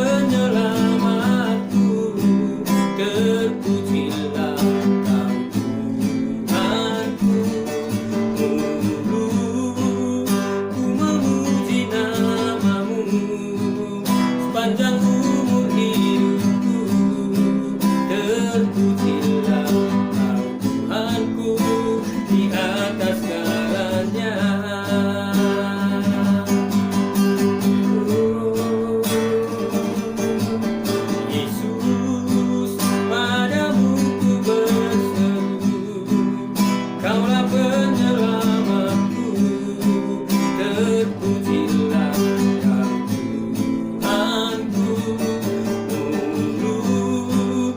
penyelamatku, terpujilah Kau Tuhanku. Mulu ku memuji nama-Mu sepanjang umur hidupku, terpujilah Kau Tuhanku di atas segalanya. Yesus, padamu ku berseru, Kaulah penyelamatku, terpujilah Kau Tuhanku. Mulu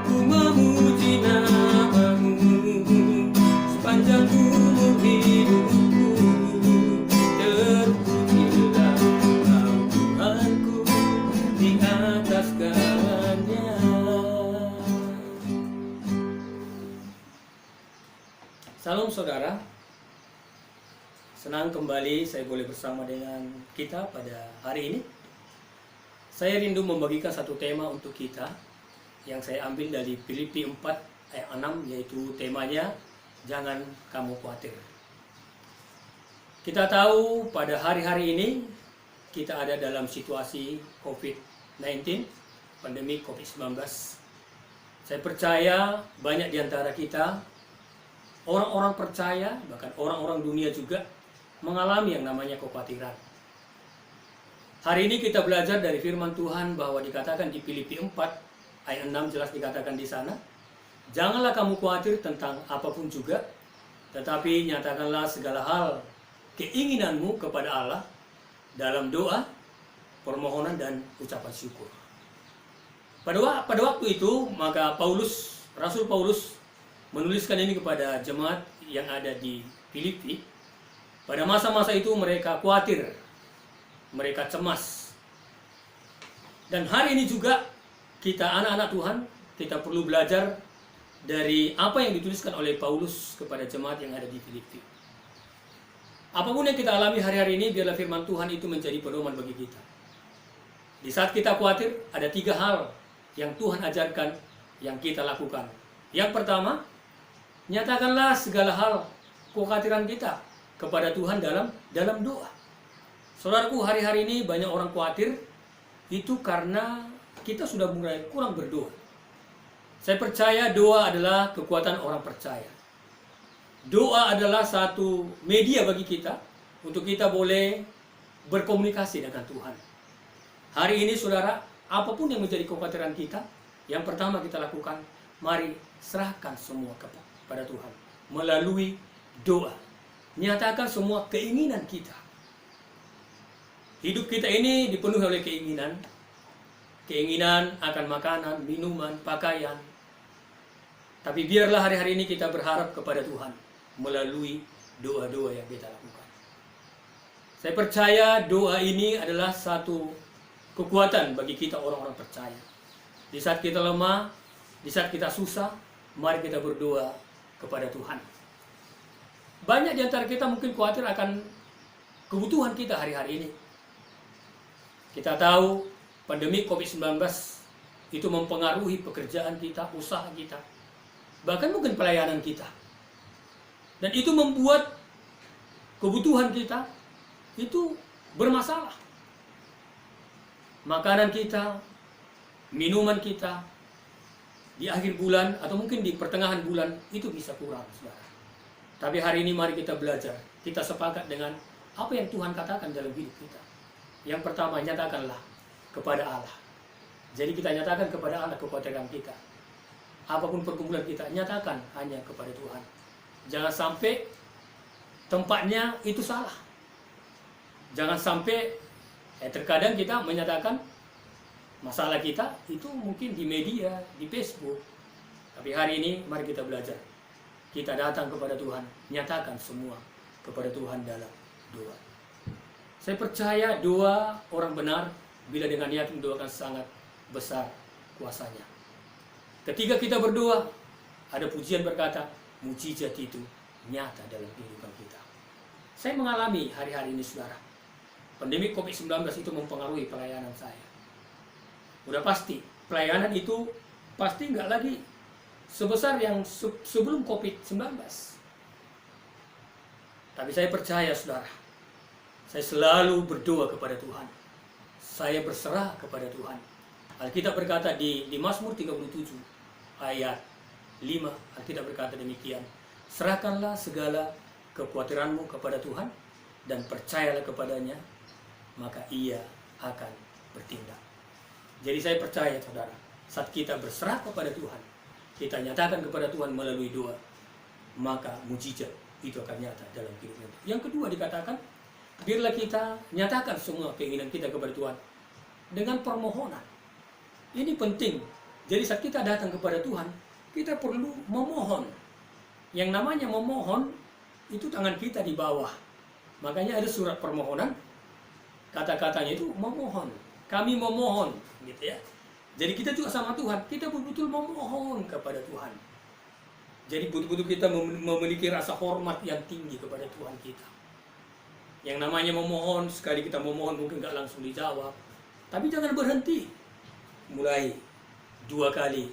ku memuji nama-Mu sepanjang umur hidupku, terpujilah Kau Tuhanku di atas segalanya. Salam saudara, senang kembali saya boleh bersama dengan kita pada hari ini. Saya rindu membagikan satu tema untuk kita yang saya ambil dari Filipi 4 ayat 6, yaitu temanya jangan kamu khawatir. Kita tahu pada hari-hari ini kita ada dalam situasi COVID-19, pandemi COVID-19. Saya percaya banyak di antara kita, orang-orang percaya, bahkan orang-orang dunia juga mengalami yang namanya kekhawatiran. Hari ini kita belajar dari firman Tuhan bahwa dikatakan di Filipi 4 ayat 6, jelas dikatakan di sana, janganlah kamu khawatir tentang apapun juga, tetapi nyatakanlah segala hal keinginanmu kepada Allah dalam doa, permohonan, dan ucapan syukur. Pada waktu itu, maka Rasul Paulus menuliskan ini kepada jemaat yang ada di Filipi. Pada masa-masa itu mereka khawatir, mereka cemas. Dan hari ini juga kita anak-anak Tuhan, kita perlu belajar dari apa yang dituliskan oleh Paulus kepada jemaat yang ada di Filipi. Apapun yang kita alami hari-hari ini, biarlah firman Tuhan itu menjadi pedoman bagi kita. Di saat kita khawatir, ada 3 hal yang Tuhan ajarkan yang kita lakukan. Yang pertama, nyatakanlah segala hal kekhawatiran kita kepada Tuhan dalam doa. Saudaraku, hari-hari ini banyak orang khawatir itu karena kita sudah mulai kurang berdoa. Saya percaya doa adalah kekuatan orang percaya. Doa adalah satu media bagi kita untuk kita boleh berkomunikasi dengan Tuhan. Hari ini saudara, apapun yang menjadi kekhawatiran kita, yang pertama kita lakukan, mari serahkan semua kepada Tuhan melalui doa. Nyatakan semua keinginan kita. Hidup kita ini dipenuhi oleh keinginan. Keinginan akan makanan, minuman, pakaian. Tapi biarlah hari-hari ini kita berharap kepada Tuhan melalui doa-doa yang kita lakukan. Saya percaya doa ini adalah satu kekuatan bagi kita orang-orang percaya. Di saat kita lemah, di saat kita susah, mari kita berdoa kepada Tuhan. Banyak di antara kita mungkin khawatir akan kebutuhan kita hari-hari ini. Kita tahu pandemi COVID-19 itu mempengaruhi pekerjaan kita, usaha kita, bahkan mungkin pelayanan kita. Dan itu membuat kebutuhan kita itu bermasalah. Makanan kita, minuman kita, di akhir bulan atau mungkin di pertengahan bulan itu bisa kurang, saudara. Tapi hari ini mari kita belajar, kita sepakat dengan apa yang Tuhan katakan dalam hidup kita. Yang pertama, nyatakanlah kepada Allah. Jadi kita nyatakan kepada Allah kekhawatiran kita. Apapun pergumulan kita, nyatakan hanya kepada Tuhan. Jangan sampai tempatnya itu salah. Jangan sampai terkadang kita menyatakan masalah kita itu mungkin di media, di Facebook. Tapi hari ini mari kita belajar. Kita datang kepada Tuhan, nyatakan semua kepada Tuhan dalam doa. Saya percaya doa orang benar bila dengan niat mendoakan sangat besar kuasanya. Ketika kita berdoa, ada pujian berkata, mujizat itu nyata dalam kehidupan kita. Saya mengalami hari-hari ini, saudara. Pandemi COVID-19 itu mempengaruhi pelayanan saya. Udah pasti pelayanan itu pasti nggak lagi sebesar yang sebelum COVID-19. Tapi saya percaya saudara, saya selalu berdoa kepada Tuhan. Saya berserah kepada Tuhan. Alkitab berkata di Mazmur 37 ayat 5, Alkitab berkata demikian, serahkanlah segala kekhawatiranmu kepada Tuhan dan percayalah kepadanya, maka ia akan bertindak. Jadi saya percaya saudara, saat kita berserah kepada Tuhan, kita nyatakan kepada Tuhan melalui doa, maka mujizat itu akan nyata dalam kehidupan kita. Yang kedua dikatakan, biarlah kita nyatakan semua keinginan kita kepada Tuhan dengan permohonan. Ini penting. Jadi saat kita datang kepada Tuhan, kita perlu memohon. Yang namanya memohon, itu tangan kita di bawah. Makanya ada surat permohonan, kata-katanya itu memohon. Kami memohon, gitu ya. Jadi kita juga sama Tuhan, kita betul-betul memohon kepada Tuhan. Jadi betul-betul kita memiliki rasa hormat yang tinggi kepada Tuhan kita. Yang namanya memohon, sekali kita memohon mungkin nggak langsung dijawab. Tapi jangan berhenti. Mulai 2 kali.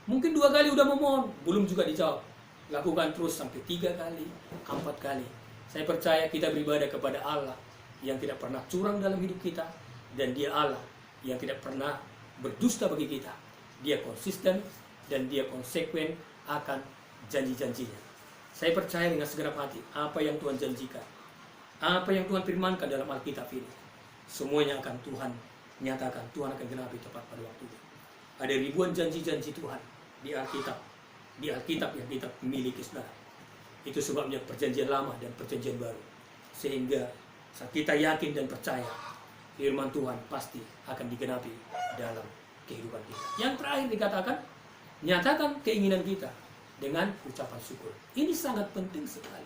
Mungkin 2 kali udah memohon, belum juga dijawab. Lakukan terus sampai 3 kali, 4 kali. Saya percaya kita beribadah kepada Allah yang tidak pernah curang dalam hidup kita. Dan dia Allah yang tidak pernah berdusta bagi kita. Dia konsisten dan dia konsekuen akan janji-janjinya. Saya percaya dengan segenap hati apa yang Tuhan janjikan, apa yang Tuhan firmankan dalam Alkitab ini, semuanya akan Tuhan nyatakan, Tuhan akan genapi tepat pada waktunya. Ada ribuan janji-janji Tuhan di Alkitab yang kita miliki saudara. Itu sebabnya perjanjian lama dan perjanjian baru. Sehingga saat kita yakin dan percaya, firman Tuhan pasti akan digenapi dalam kehidupan kita. Yang terakhir dikatakan, nyatakan keinginan kita dengan ucapan syukur. Ini sangat penting sekali.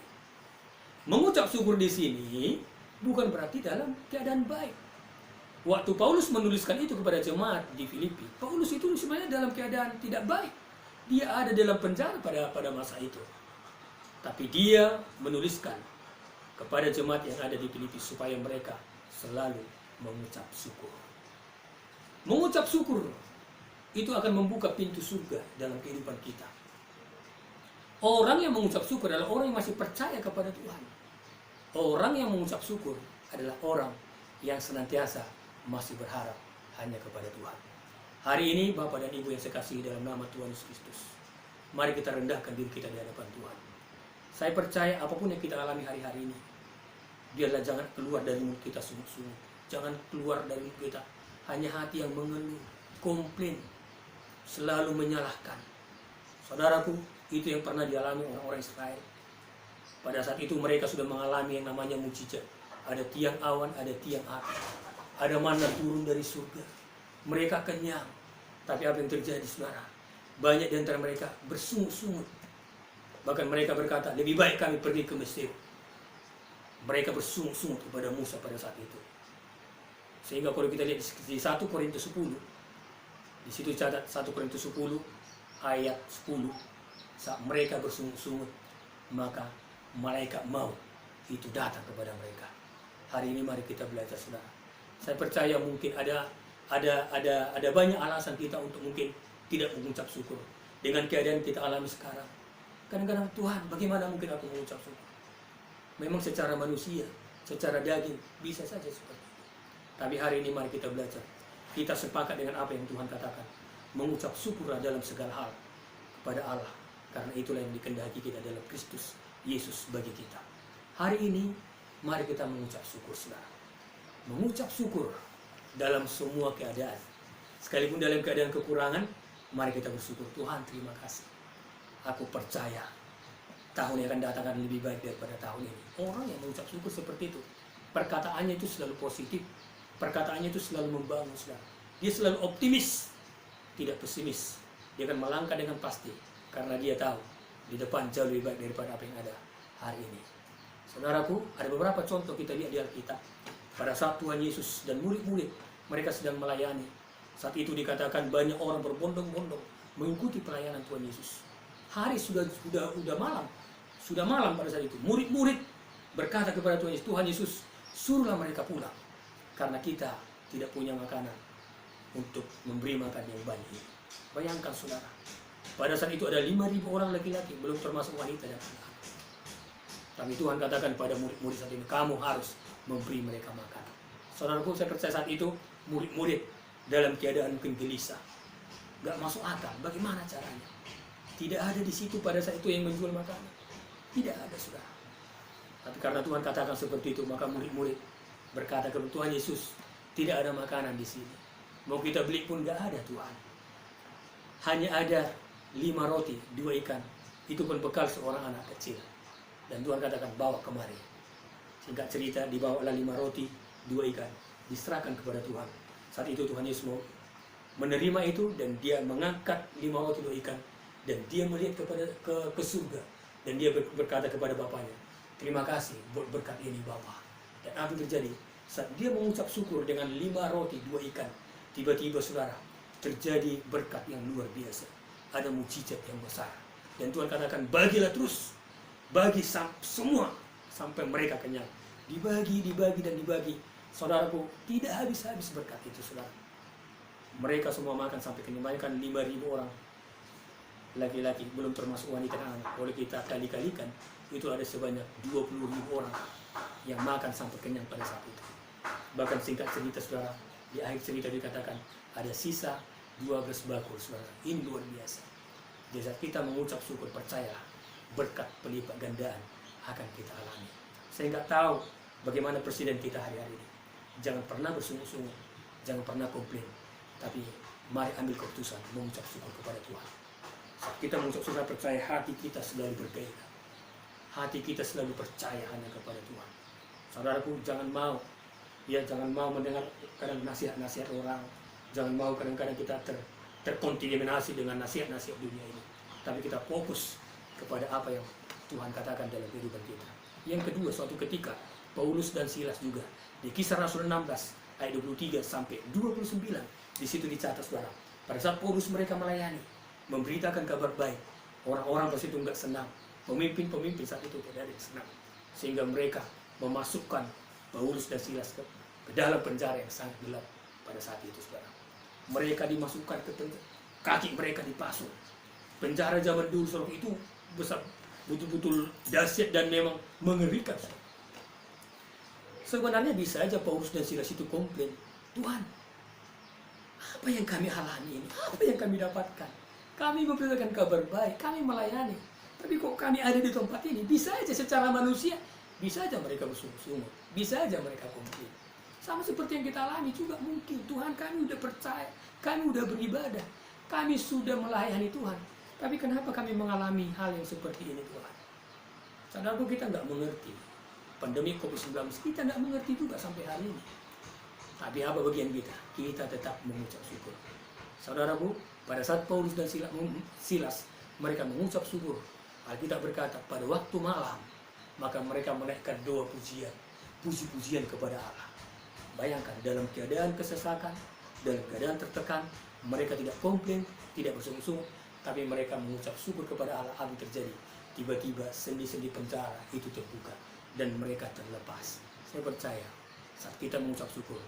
Mengucap syukur di sini bukan berarti dalam keadaan baik. Waktu Paulus menuliskan itu kepada jemaat di Filipi, Paulus itu sebenarnya dalam keadaan tidak baik. Dia ada dalam penjara pada masa itu. Tapi dia menuliskan kepada jemaat yang ada di Filipi supaya mereka selalu mengucap syukur. Mengucap syukur itu akan membuka pintu surga dalam kehidupan kita. Orang yang mengucap syukur adalah orang yang masih percaya kepada Tuhan. Orang yang mengucap syukur adalah orang yang senantiasa masih berharap hanya kepada Tuhan. Hari ini Bapak dan Ibu yang saya kasihi dalam nama Tuhan Yesus Kristus, mari kita rendahkan diri kita di hadapan Tuhan. Saya percaya apapun yang kita alami hari-hari ini, biarlah jangan keluar dari mulut kita sungguh-sungguh. Jangan keluar dari mulut kita hanya hati yang mengeluh, komplain, selalu menyalahkan. Saudaraku, itu yang pernah dialami orang-orang Israel. Pada saat itu mereka sudah mengalami yang namanya mujizat. Ada tiang awan, ada tiang api. Ada manna turun dari surga. Mereka kenyang. Tapi apa yang terjadi saudara? Banyak di antara mereka bersungut-sungut. Bahkan mereka berkata, lebih baik kami pergi ke Mesir. Mereka bersungut-sungut kepada Musa pada saat itu. Sehingga kalau kita lihat di 1 Korintus 10, di situ catat 1 Korintus 10 ayat 10, saat mereka bersungut-sungut, maka malaikat maut itu datang kepada mereka. Hari ini mari kita belajar saudara. Saya percaya mungkin ada banyak alasan kita untuk mungkin tidak mengucap syukur dengan keadaan kita alami sekarang. Kadang-kadang Tuhan, bagaimana mungkin aku mengucap syukur? Memang secara manusia, secara daging bisa saja seperti itu. Tapi hari ini mari kita belajar. Kita sepakat dengan apa yang Tuhan katakan. Mengucap syukurlah dalam segala hal kepada Allah. Karena itulah yang dikehendaki kita dalam Kristus Yesus bagi kita. Hari ini mari kita mengucap syukur saudara. Mengucap syukur dalam semua keadaan. Sekalipun dalam keadaan kekurangan, mari kita bersyukur. Tuhan, terima kasih. Aku percaya tahun yang akan datang akan lebih baik daripada tahun ini. Orang yang mengucap syukur seperti itu, perkataannya itu selalu positif. Perkataannya itu selalu membangun saudara. Dia selalu optimis, tidak pesimis. Dia akan melangkah dengan pasti. Karena dia tahu di depan jauh lebih baik daripada apa yang ada hari ini. Saudaraku, ada beberapa contoh kita lihat di Alkitab. Pada saat Tuhan Yesus dan murid-murid mereka sedang melayani. Saat itu dikatakan banyak orang berbondong-bondong mengikuti pelayanan Tuhan Yesus. Hari sudah malam. Sudah malam pada saat itu. Murid-murid berkata kepada Tuhan Yesus, Tuhan Yesus, suruhlah mereka pulang. Karena kita tidak punya makanan untuk memberi makan yang banyak. Bayangkan saudara, pada saat itu ada 5.000 orang laki-laki, belum termasuk wanita dan anak. Tapi Tuhan katakan pada murid-murid saat ini, kamu harus memberi mereka makan. Saudaraku, saya percaya saat itu murid-murid dalam keadaan mungkin gelisah, gak masuk akal, bagaimana caranya? Tidak ada di situ pada saat itu yang menjual makanan, tidak ada saudara. Tapi karena Tuhan katakan seperti itu, maka murid-murid berkata kepada Tuhan Yesus, tidak ada makanan di sini. Mau kita beli pun gak ada Tuhan. Hanya ada 5 roti, 2 ikan. Itu pun bekal seorang anak kecil. Dan Tuhan katakan, bawa kemari. Singkat cerita, dibawalah 5 roti, 2 ikan. Diserahkan kepada Tuhan. Saat itu Tuhan Yesus mau menerima itu, dan dia mengangkat 5 roti, 2 ikan. Dan dia melihat ke surga. Dan dia berkata kepada Bapaknya, terima kasih buat berkat ini Bapa. Dan apa yang terjadi? Saat dia mengucap syukur dengan 5 roti, 2 ikan, tiba-tiba saudara, terjadi berkat yang luar biasa. Ada mukjizat yang besar. Dan Tuhan katakan, bagilah terus. Bagi semua sampai mereka kenyang. Dibagi, dan dibagi. Saudaraku, tidak habis-habis berkat itu, saudara. Mereka semua makan sampai kenyang. Makan 5.000 orang. Laki-laki, belum termasuk wanita dan anak. Kalau kita kali-kalikan, itu ada sebanyak 20.000 orang yang makan sampai kenyang pada saat itu. Bahkan singkat cerita saudara, di akhir cerita dikatakan ada sisa 12 bakul saudara. Ini luar biasa. Jadi saat kita mengucap syukur, percayalah, berkat pelipat gandaan akan kita alami. Saya nggak tahu bagaimana presiden kita hari-hari ini. Jangan pernah bersungut-sungut, jangan pernah komplain, tapi mari ambil keputusan mengucap syukur kepada Tuhan. Saat kita mengucap syukur, percaya hati kita selalu bergairah. Hati kita selalu percaya hanya kepada Tuhan. Saudaraku, jangan mau mendengar kadang nasihat-nasihat orang. Jangan mau kadang-kadang kita terkontaminasi dengan nasihat-nasihat dunia ini. Tapi kita fokus kepada apa yang Tuhan katakan dalam kehidupan kita. Yang kedua, suatu ketika Paulus dan Silas juga di Kisah Rasul 16 ayat 23 sampai 29, di situ dicatat saudara. Pada saat Paulus mereka melayani, memberitakan kabar baik, orang-orang di situ enggak senang. Pemimpin-pemimpin saat itu tidak ada yang senang. Sehingga mereka memasukkan Paulus dan Silas ke dalam penjara yang sangat gelap pada saat itu saudara. Mereka dimasukkan ke penjara, kaki mereka dipasung. Penjara zaman dulu saudara itu besar, betul-betul dahsyat dan memang mengerikan. Sebenarnya bisa aja Paulus dan Silas itu komplain, Tuhan, apa yang kami alami ini? Apa yang kami dapatkan? Kami memberitakan kabar baik, kami melayani. Tapi kok kami ada di tempat ini? Bisa aja secara manusia, bisa aja mereka bersungut-sungut, bisa aja mereka komplain. Sama seperti yang kita alami juga mungkin. Tuhan, kami udah percaya, kami udah beribadah, kami sudah melayani Tuhan. Tapi kenapa kami mengalami hal yang seperti ini Tuhan? Saudaraku, kita nggak mengerti. Pandemi COVID-19 kita nggak mengerti juga sampai hari ini. Tapi apa bagian kita? Kita tetap mengucap syukur. Saudaraku, pada saat Paulus dan Silas mereka mengucap syukur, Alkitab berkata pada waktu malam maka mereka menaikkan doa pujian, puji-pujian kepada Allah. Bayangkan dalam keadaan kesesakan, dalam keadaan tertekan, mereka tidak komplain, tidak bersungut-sungut, tapi mereka mengucap syukur kepada Allah. Apa yang terjadi? Tiba-tiba sendi-sendi penjara itu terbuka dan mereka terlepas. Saya percaya saat kita mengucap syukur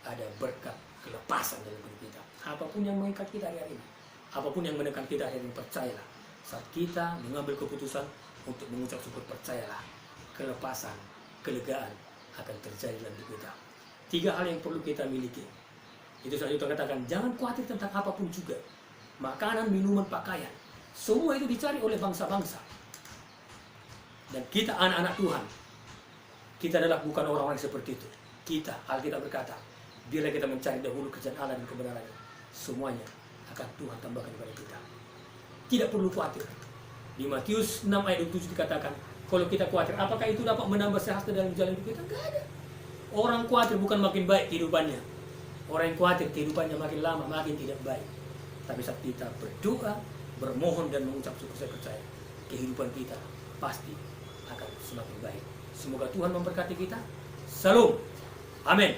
ada berkat kelepasan dalam hidup kita. Apapun yang mengikat kita hari ini, apapun yang menekan kita hari ini, percayalah. Saat kita mengambil keputusan untuk mengucap syukur, percayalah, kelepasan, kelegaan akan terjadi dalam hidup kita. 3 hal yang perlu kita miliki. Itu saja kita katakan, jangan khawatir tentang apapun juga. Makanan, minuman, pakaian, semua itu dicari oleh bangsa-bangsa. Dan kita anak-anak Tuhan, kita adalah bukan orang-orang seperti itu. Kita, Alkitab berkata, biarlah kita mencari dahulu kerajaan Allah dan kebenarannya, semuanya akan Tuhan tambahkan kepada kita. Tidak perlu khawatir. Di Matius 6 ayat 27 dikatakan, kalau kita khawatir, apakah itu dapat menambah sehasta dalam jalan hidup kita? Enggak ada. Orang khawatir bukan makin baik kehidupannya. Orang yang khawatir kehidupannya makin lama, makin tidak baik. Tapi saat kita berdoa, bermohon dan mengucap syukur, saya percaya kehidupan kita pasti akan semakin baik. Semoga Tuhan memberkati kita. Salam. Amin.